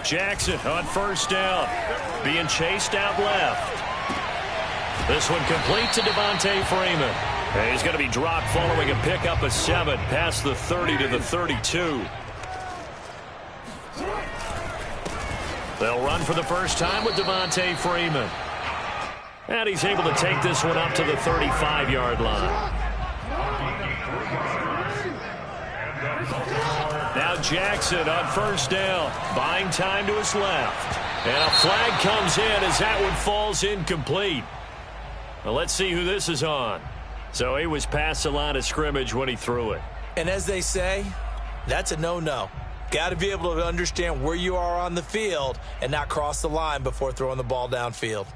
Jackson on first down. Being chased out left. This one complete to Devontae Freeman. And he's going to be dropped following a pickup of 7 past the 30 to the 32. They'll run for the first time with Devontae Freeman. And he's able to take this one up to the 35-yard line. Now Jackson on first down, buying time to his left. And a flag comes in as that one falls incomplete. Well, let's see who this is on. So he was past the line of scrimmage when he threw it. And as they say, that's a no-no. Got to be able to understand where you are on the field and not cross the line before throwing the ball downfield.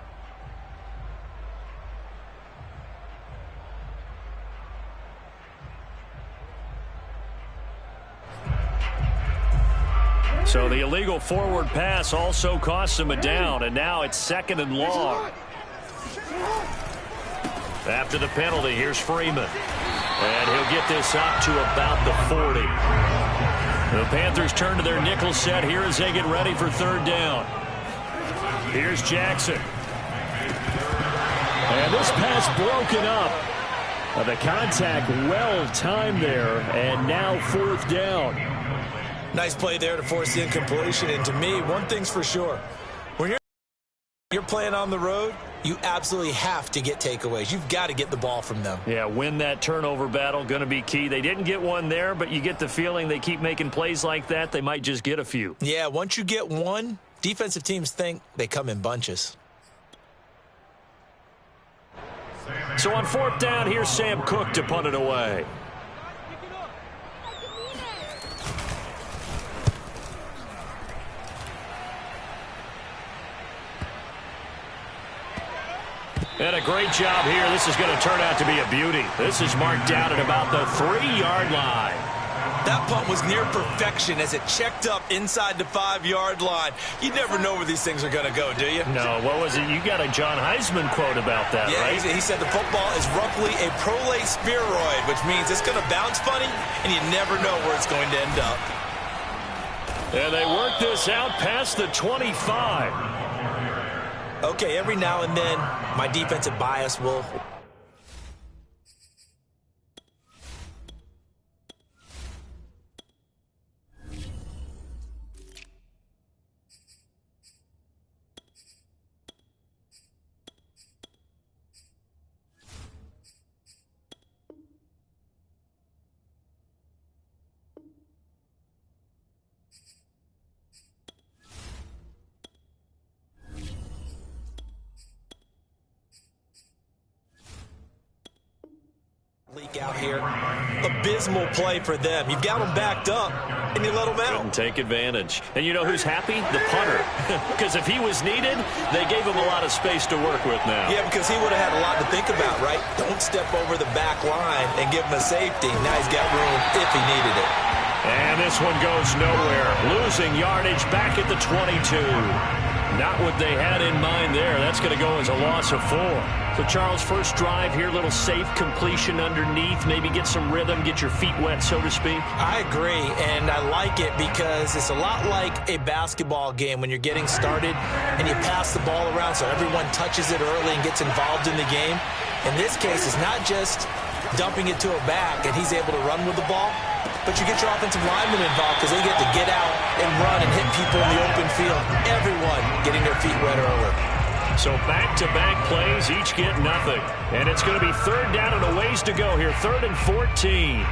So the illegal forward pass also costs him a down, and now it's 2nd and long. After the penalty, here's Freeman. And he'll get this up to about the 40. The Panthers turn to their nickel set here as they get ready for 3rd down. Here's Jackson. And this pass broken up. The contact well timed there, and now 4th down. Nice play there to force the incompletion. And to me, one thing's for sure. When you're playing on the road, you absolutely have to get takeaways. You've got to get the ball from them. Yeah, win that turnover battle, going to be key. They didn't get one there, but you get the feeling they keep making plays like that, they might just get a few. Yeah, once you get one, defensive teams think they come in bunches. So on 4th down, here's Sam Cook to punt it away. And a great job here. This is going to turn out to be a beauty. This is marked out at about the 3-yard line. That punt was near perfection as it checked up inside the 5-yard line. You never know where these things are going to go, do you? No, what was it? You got a John Heisman quote about that, yeah, right? He said the football is roughly a prolate spheroid, which means it's going to bounce funny, and you never know where it's going to end up. And they work this out past the 25. Okay, every now and then, my defensive bias will... leak out here. Abysmal play for them. You've got them backed up, and you let them out. Couldn't take advantage. And you know who's happy? The punter. Because if he was needed, they gave him a lot of space to work with now. Yeah, because he would have had a lot to think about, right? Don't step over the back line and give him a safety. Now he's got room if he needed it. And this one goes nowhere. Losing yardage back at the 22. Not what they had in mind there. That's going to go as a loss of 4. So, Charles, first drive here, little safe completion underneath. Maybe get some rhythm, get your feet wet, so to speak. I agree, and I like it because it's a lot like a basketball game when you're getting started and you pass the ball around so everyone touches it early and gets involved in the game. In this case, it's not just dumping it to a back and he's able to run with the ball, but you get your offensive linemen involved because they get to get out and run and hit people in the open field. Everyone getting their feet wet early. So back-to-back plays, each get nothing. And it's going to be 3rd down and a ways to go here, 3rd and 14.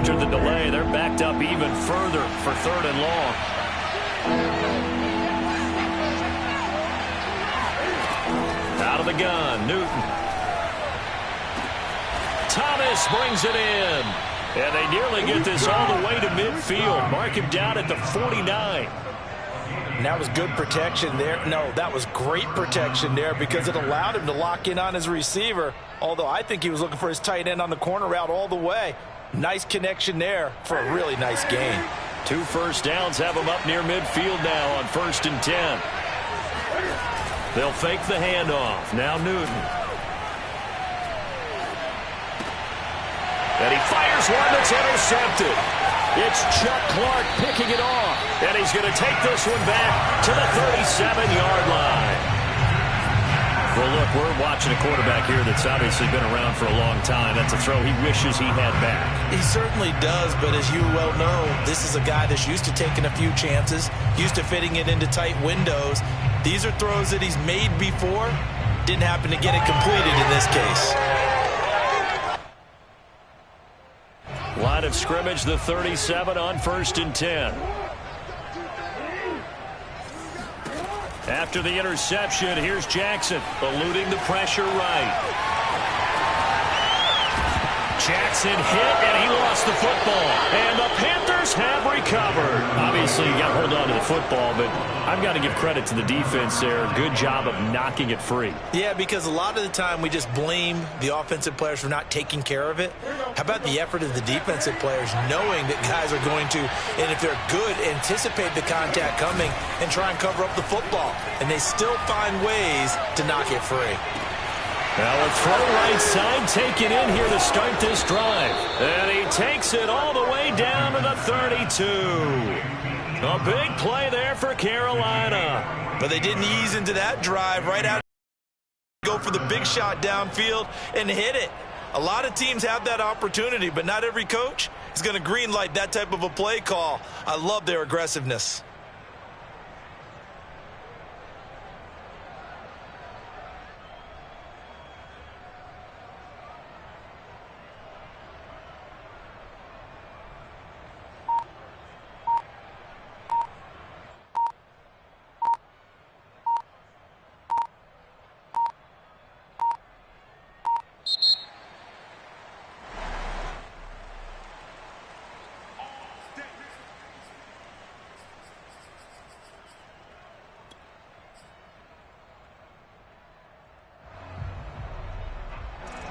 after the delay, they're backed up even further for 3rd and long. Out of the gun, Newton. Thomas brings it in. And they nearly get this all the way to midfield. Mark him down at the 49. And that was good protection there. No, that was great protection there because it allowed him to lock in on his receiver. Although I think he was looking for his tight end on the corner route all the way. Nice connection there for a really nice gain. 2 first downs have him up near midfield now on 1st and 10. They'll fake the handoff. Now Newton. And he fires one that's intercepted. It's Chuck Clark picking it off. And he's going to take this one back to the 37-yard line. Well, look, we're watching a quarterback here that's obviously been around for a long time. That's a throw he wishes he had back. He certainly does, but as you well know, this is a guy that's used to taking a few chances, used to fitting it into tight windows. These are throws that he's made before. Didn't happen to get it completed in this case. Line of scrimmage, the 37 on 1st and 10. After the interception, here's Jackson, eluding the pressure right. Jackson hit, and he lost the football. And the Panthers have recovered. Obviously, you got to hold on to the football, but I've got to give credit to the defense there. Good job of knocking it free. Yeah, because a lot of the time we just blame the offensive players for not taking care of it. How about the effort of the defensive players knowing that guys are going to, and if they're good, anticipate the contact coming and try and cover up the football. And they still find ways to knock it free. Now a throw right side taken in here to start this drive. And he takes it all the way down to the 32. A big play there for Carolina. But they didn't ease into that drive right out. Go for the big shot downfield and hit it. A lot of teams have that opportunity, but not every coach is going to green light that type of a play call. I love their aggressiveness.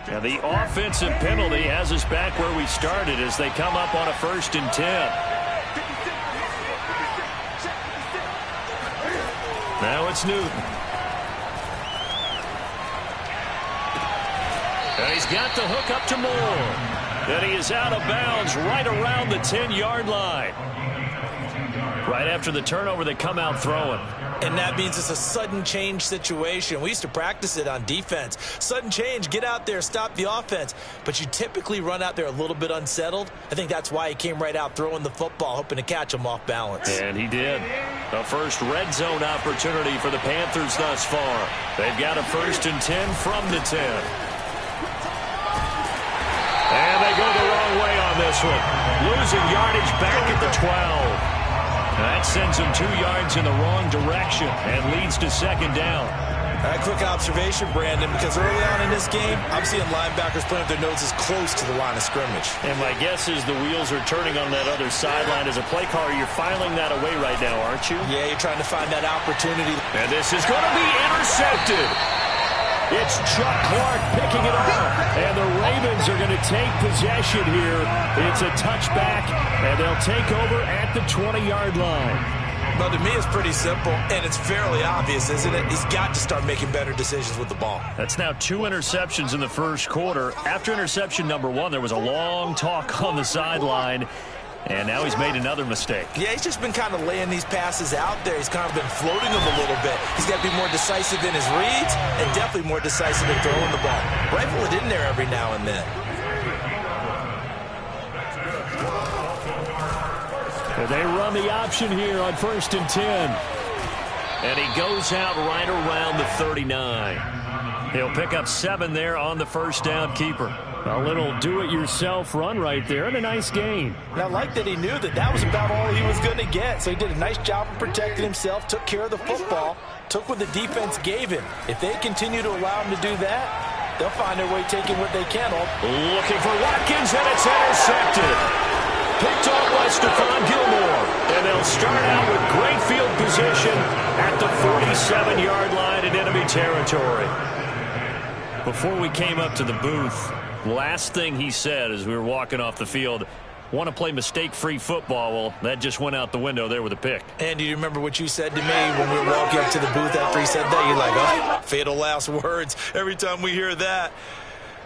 Now the offensive penalty has us back where we started as they come up on a 1st and 10. Now it's Newton. And he's got the hook up to Moore. And he is out of bounds right around the 10-yard line. Right after the turnover, they come out throwing. And that means it's a sudden change situation. We used to practice it on defense. Sudden change, get out there, stop the offense. But you typically run out there a little bit unsettled. I think that's why he came right out throwing the football, hoping to catch him off balance. And he did. The first red zone opportunity for the Panthers thus far. They've got a 1st and 10 from the 10. And they go the wrong way on this one. Losing yardage back at the 12. That sends him 2 yards in the wrong direction and leads to 2nd down. All right, quick observation, Brandon, because early on in this game, I'm seeing linebackers playing with their noses close to the line of scrimmage. And my guess is the wheels are turning on that other sideline. As a play caller, you're filing that away right now, aren't you? Yeah, you're trying to find that opportunity. And this is going to be intercepted. It's Chuck Clark picking it up. And the Ravens are going to take possession here. It's a touchback, and they'll take over at the 20-yard line. Well, to me, it's pretty simple, and it's fairly obvious, isn't it? He's got to start making better decisions with the ball. That's now 2 interceptions in the first quarter. After interception number 1, there was a long talk on the sideline. And now he's made another mistake. Yeah, he's just been kind of laying these passes out there. He's kind of been floating them a little bit. He's got to be more decisive in his reads and definitely more decisive in throwing the ball. Rifle it in there every now and then. And they run the option here on 1st and 10. And he goes out right around the 39. He'll pick up 7 there on the first down keeper. A little do-it-yourself run right there and a nice gain. And I like that he knew that that was about all he was going to get. So he did a nice job of protecting himself, took care of the football, took what the defense gave him. If they continue to allow him to do that, they'll find their way taking what they can. Looking for Watkins, and it's intercepted. Picked off by Stephon Gilmore. And they'll start out with great field position at the 47-yard line in enemy territory. Before we came up to the booth, last thing he said as we were walking off the field, want to play mistake-free football. Well, that just went out the window there with a pick. And do you remember what you said to me when we were walking up to the booth after he said that? You're like, oh, fatal last words. Every time we hear that,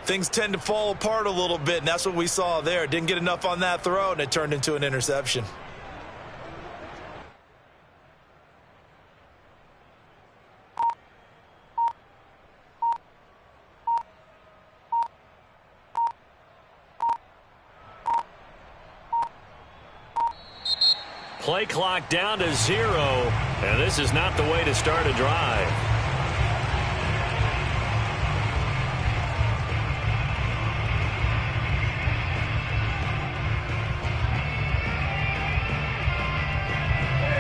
things tend to fall apart a little bit, and that's what we saw there. Didn't get enough on that throw, and it turned into an interception. Play clock down to 0, and this is not the way to start a drive.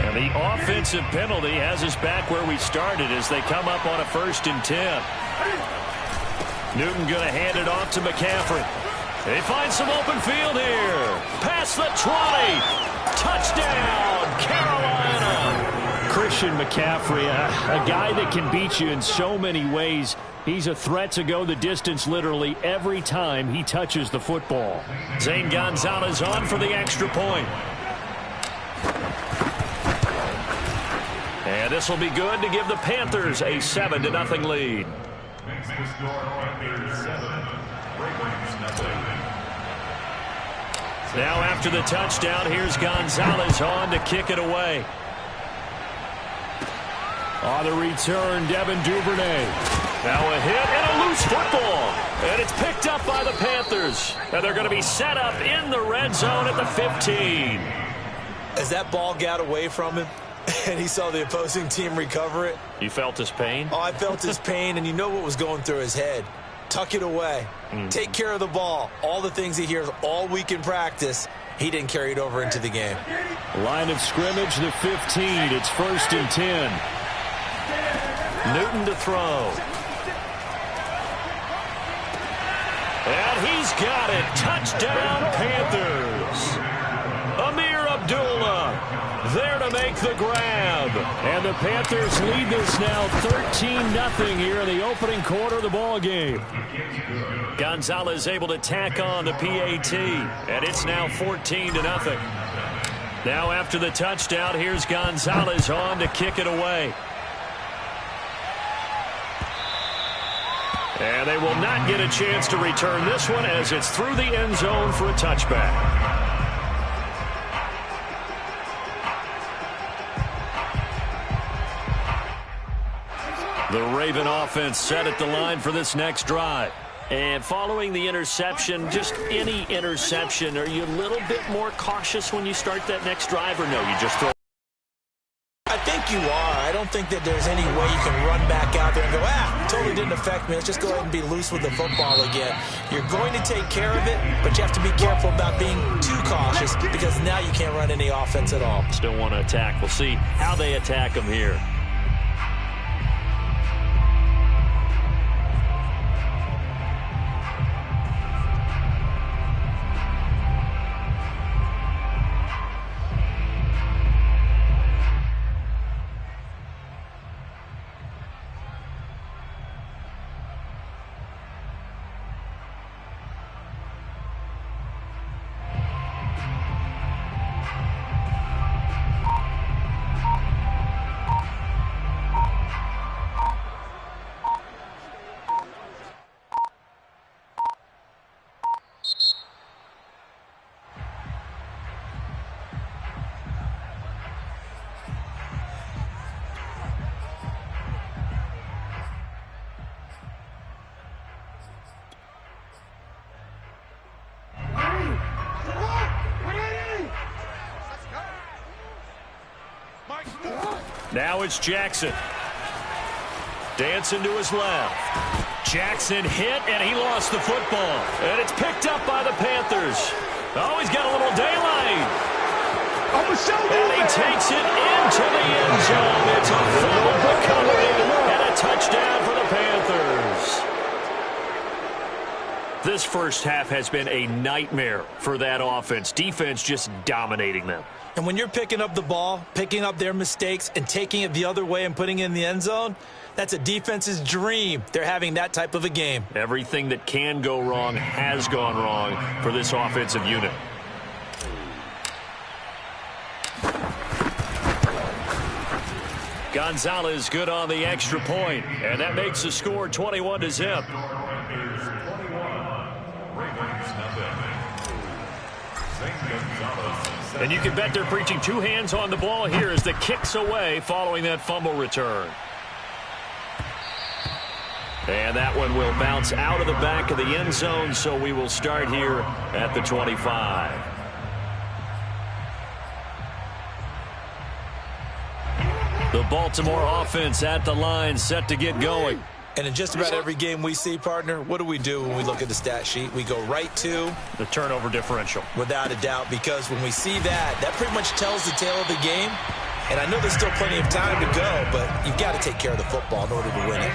And the offensive penalty has us back where we started as they come up on a 1st and 10. Newton going to hand it off to McCaffrey. They find some open field here. Past the 20. Touchdown, Carolina. Christian McCaffrey, a guy that can beat you in so many ways. He's a threat to go the distance literally every time he touches the football. Zane Gonzalez on for the extra point. And this will be good to give the Panthers a 7-0 lead. Now after the touchdown, here's Gonzalez on to kick it away. On the return, Devin Duvernay. Now a hit and a loose football. And it's picked up by the Panthers. And they're going to be set up in the red zone at the 15. As that ball got away from him and he saw the opposing team recover it. You felt his pain? Oh, I felt his pain, and you know what was going through his head. Tuck it away. Take care of the ball. All the things he hears all week in practice, he didn't carry it over into the game. Line of scrimmage, the 15. It's 1st and 10. Newton to throw. And he's got it. Touchdown, Panthers. Amir Abdullah there to make the grab. And the Panthers lead this now 13-0 here in the opening quarter of the ball game. Gonzalez able to tack on the PAT, and it's now 14-0. Now after the touchdown, here's Gonzalez on to kick it away. And they will not get a chance to return this one as it's through the end zone for a touchback. The Raven offense set at the line for this next drive. And following the interception, just any interception, are you a little bit more cautious when you start that next drive, or no, you just throw? I think you are. I don't think that there's any way you can run back out there and go, totally didn't affect me. Let's just go ahead and be loose with the football again. You're going to take care of it, but you have to be careful about being too cautious because now you can't run any offense at all. Still want to attack. We'll see how they attack them here. Now it's Jackson. Dancing to his left. Jackson hit, and he lost the football. And it's picked up by the Panthers. Oh, he's got a little daylight. And he takes it into the end zone. It's a fumble recovery and a touchdown for the Panthers. This first half has been a nightmare for that offense. Defense just dominating them. And when you're picking up the ball, picking up their mistakes, and taking it the other way and putting it in the end zone, that's a defense's dream. They're having that type of a game. Everything that can go wrong has gone wrong for this offensive unit. Gonzalez good on the extra point, and that makes the score 21-0. And you can bet they're preaching two hands on the ball here as the kick's away following that fumble return. And that one will bounce out of the back of the end zone, so we will start here at the 25. The Baltimore offense at the line, set to get going. And in just about every game we see, partner, what do we do when we look at the stat sheet? We go right to the turnover differential. Without a doubt, because when we see that, that pretty much tells the tale of the game. And I know there's still plenty of time to go, but you've got to take care of the football in order to win it.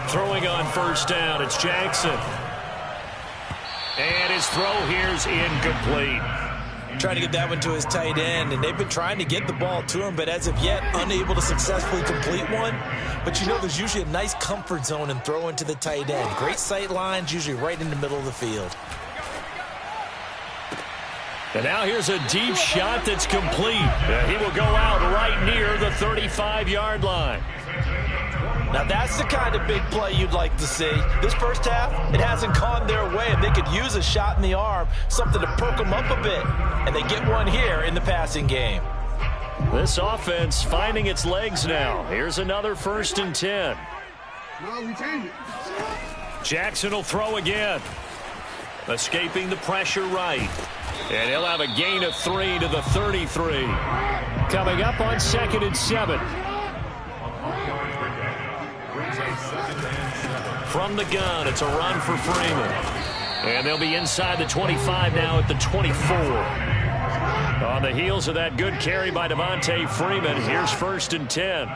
Throwing on first down, it's Jackson. And his throw here's incomplete. Trying to get that one to his tight end, and they've been trying to get the ball to him, but as of yet, unable to successfully complete one. But you know, there's usually a nice comfort zone in throwing to the tight end. Great sight lines, usually right in the middle of the field. And now here's a deep shot that's complete. He will go out right near the 35-yard line. Now that's the kind of big play you'd like to see. This first half, it hasn't gone their way, and they could use a shot in the arm, something to perk them up a bit. And they get one here in the passing game. This offense finding its legs now. Here's another 1st and 10. Jackson will throw again. Escaping the pressure right. And he'll have a gain of 3 to the 33. Coming up on 2nd and 7. From the gun, it's a run for Freeman. And they'll be inside the 25 now at the 24. On the heels of that good carry by Devontae Freeman, here's 1st and 10.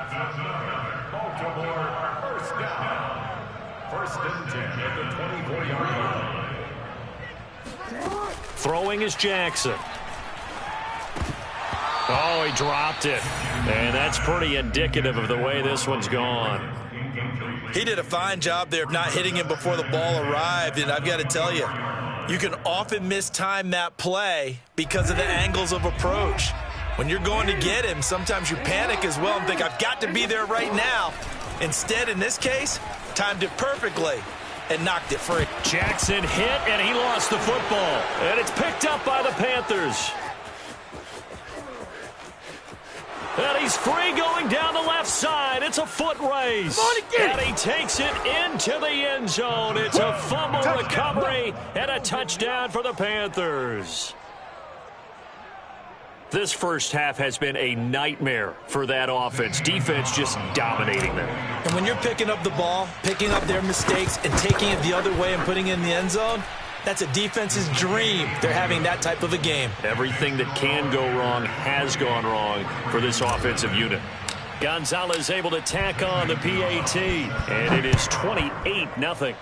First and 10 at the 24-yard line. Throwing is Jackson. Oh, he dropped it. And that's pretty indicative of the way this one's gone. He did a fine job there of not hitting him before the ball arrived, and I've got to tell you, you can often mistime that play because of the angles of approach. When you're going to get him, sometimes you panic as well and think, I've got to be there right now. Instead, in this case, timed it perfectly and knocked it free. Jackson hit, and he lost the football. And it's picked up by the Panthers. And he's free going down the left side. It's a foot race. And he takes it into the end zone. It's a fumble recovery and a touchdown for the Panthers. This first half has been a nightmare for that offense. Defense just dominating them. And when you're picking up the ball, picking up their mistakes, and taking it the other way and putting it in the end zone, that's a defense's dream. They're having that type of a game. Everything that can go wrong has gone wrong for this offensive unit. Gonzalez able to tack on the PAT, and it is 28-0.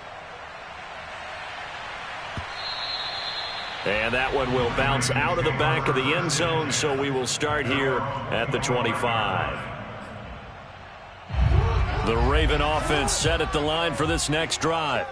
And that one will bounce out of the back of the end zone, so we will start here at the 25. The Raven offense set at the line for this next drive.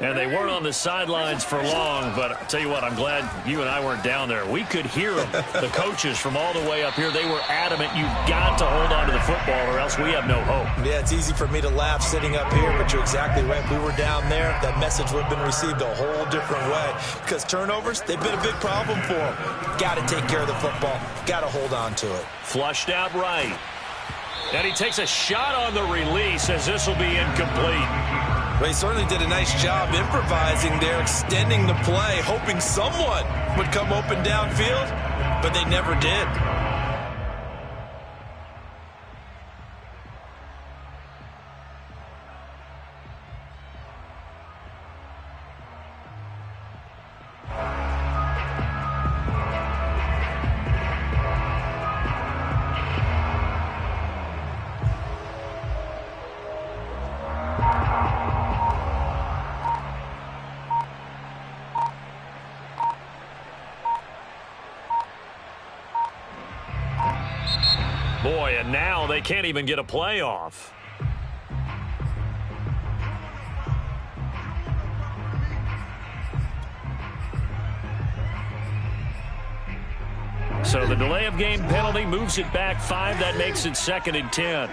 And they weren't on the sidelines for long, but I'll tell you what, I'm glad you and I weren't down there. We could hear them, the coaches from all the way up here. They were adamant, you've got to hold on to the football or else we have no hope. Yeah, it's easy for me to laugh sitting up here, but you're exactly right. If we were down there, that message would have been received a whole different way. Because turnovers, they've been a big problem for them. Got to take care of the football. Got to hold on to it. Flushed out right. And he takes a shot on the release as this will be incomplete. Well, he certainly did a nice job improvising there, extending the play, hoping someone would come open downfield, but they never did. And now they can't even get a playoff. So the delay of game penalty moves it back 5. That makes it 2nd and 10.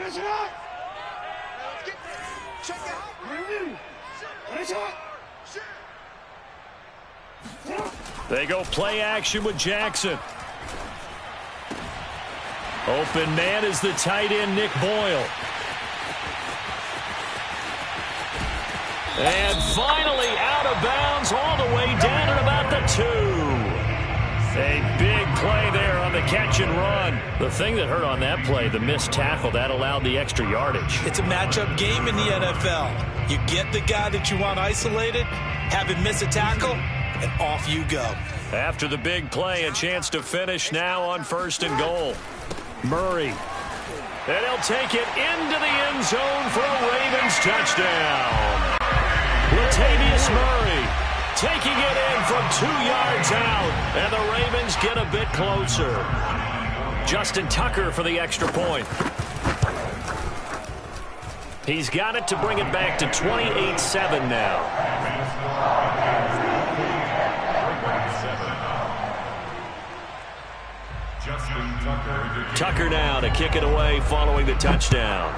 They go play action with Jackson. Open man is the tight end, Nick Boyle. And finally out of bounds all the way down at about the 2. A big play there on the catch and run. The thing that hurt on that play, the missed tackle, that allowed the extra yardage. It's a matchup game in the NFL. You get the guy that you want isolated, have him miss a tackle, and off you go. After the big play, a chance to finish now on 1st and goal. Murray. And he'll take it into the end zone for a Ravens touchdown. Latavius Murray taking it in from 2 yards out, and the Ravens get a bit closer. Justin Tucker for the extra point. He's got it to bring it back to 28-7 now. Tucker now to kick it away following the touchdown.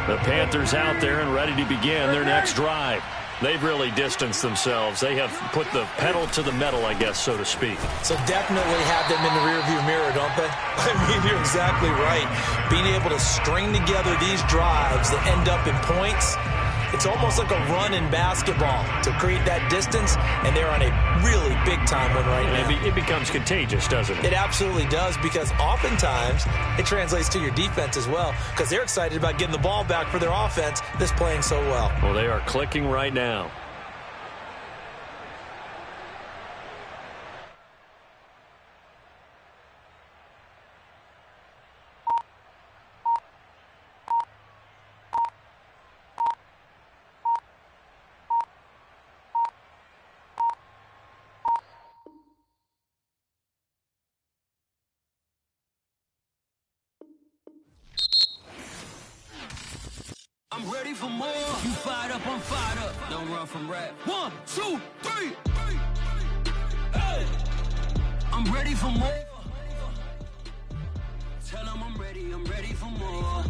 The Panthers out there and ready to begin their next drive. They've really distanced themselves. They have put the pedal to the metal, I guess, so to speak. So definitely have them in the rearview mirror, don't they? I mean, you're exactly right. Being able to string together these drives that end up in points, it's almost like a run in basketball to create that distance, and they're on a really big-time one right now. It becomes contagious, doesn't it? It absolutely does, because oftentimes it translates to your defense as well, because they're excited about getting the ball back for their offense that's playing so well. Well, they are clicking right now. I'm ready for more. You fired up, I'm fired up. Don't run from rap. 1, 2, 3. Hey. I'm ready for more. Tell them I'm ready for more.